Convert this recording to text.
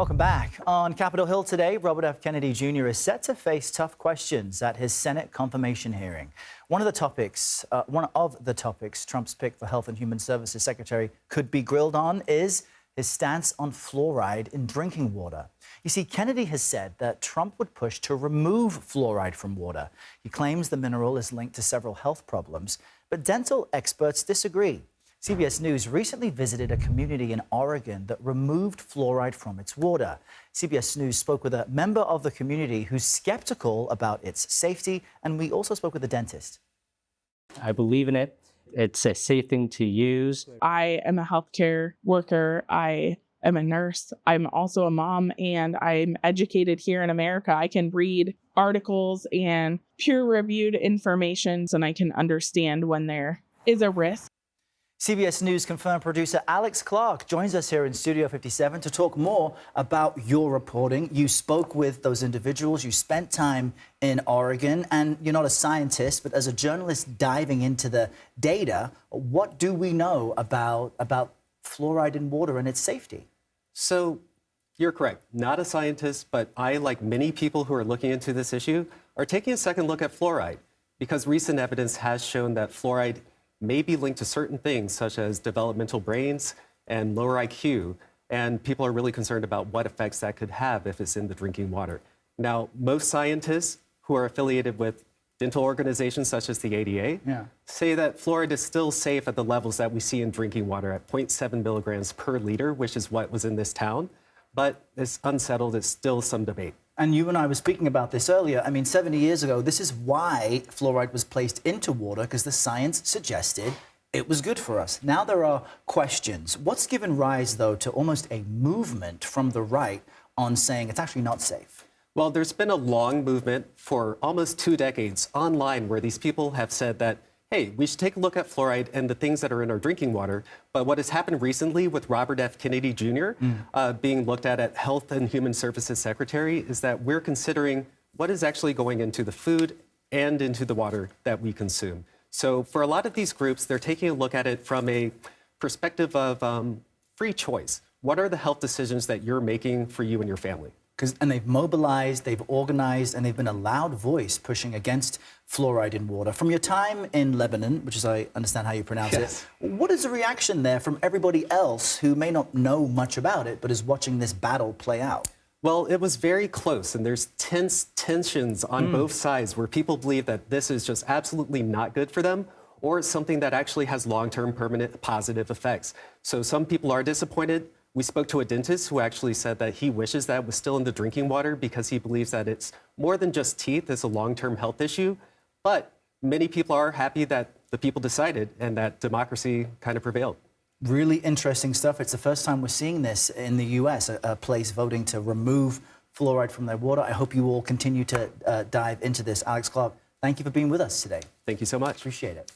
Welcome back. On Capitol Hill today, Robert F. Kennedy Jr. is set to face tough questions at his Senate confirmation hearing. One of the topics Trump's pick for Health and Human Services Secretary could be grilled on is his stance on fluoride in drinking water. You see, Kennedy has said that Trump would push to remove fluoride from water. He claims the mineral is linked to several health problems, but dental experts disagree. CBS News recently visited a community in Oregon that removed fluoride from its water. CBS News spoke with a member of the community who's skeptical about its safety, and we also spoke with a dentist. I believe in it. It's a safe thing to use. I am a healthcare worker. I am a nurse. I'm also a mom, and I'm educated here in America. I can read articles and peer-reviewed information, and I can understand when there is a risk. CBS News Confirmed producer Alex Clark joins us here in Studio 57 to talk more about your reporting. You spoke with those individuals, you spent time in Oregon, and you're not a scientist, but as a journalist diving into the data, what do we know about fluoride in water and its safety? So you're correct. Not a scientist, but I, like many people who are looking into this issue, are taking a second look at fluoride because recent evidence has shown that fluoride may be linked to certain things such as developmental brains and lower IQ, and people are really concerned about what effects that could have if it's in the drinking water. Now, most scientists who are affiliated with dental organizations such as the ADA say that fluoride is still safe at the levels that we see in drinking water at 0.7 milligrams per liter, which is what was in this town, but it's unsettled. It's still some debate. And you and I were speaking about this earlier. I mean, 70 years ago, this is why fluoride was placed into water, because the science suggested it was good for us. Now there are questions. What's given rise, though, to almost a movement from the right on saying it's actually not safe? Well, there's been a long movement for almost 2 decades online where these people have said that, hey, we should take a look at fluoride and the things that are in our drinking water. But what has happened recently with Robert F. Kennedy Jr. Being looked at Health and Human Services Secretary is that we're considering what is actually going into the food and into the water that we consume. So for a lot of these groups, they're taking a look at it from a perspective of free choice. What are the health decisions that you're making for you and your family? And they've mobilized, they've organized, and they've been a loud voice pushing against fluoride in water. From your time in Lebanon, which is, I understand how you pronounce it, what is the reaction there from everybody else who may not know much about it, but is watching this battle play out? Well, it was very close, and there's tense tensions on both sides where people believe that this is just absolutely not good for them, or it's something that actually has long-term permanent positive effects. So some people are disappointed. We spoke to a dentist who actually said that he wishes that it was still in the drinking water because he believes that it's more than just teeth, it's a long-term health issue. But many people are happy that the people decided and that democracy kind of prevailed. Really interesting stuff. It's the first time we're seeing this in the U.S., a place voting to remove fluoride from their water. I hope you all continue to dive into this. Alex Clark, thank you for being with us today. Thank you so much. Appreciate it.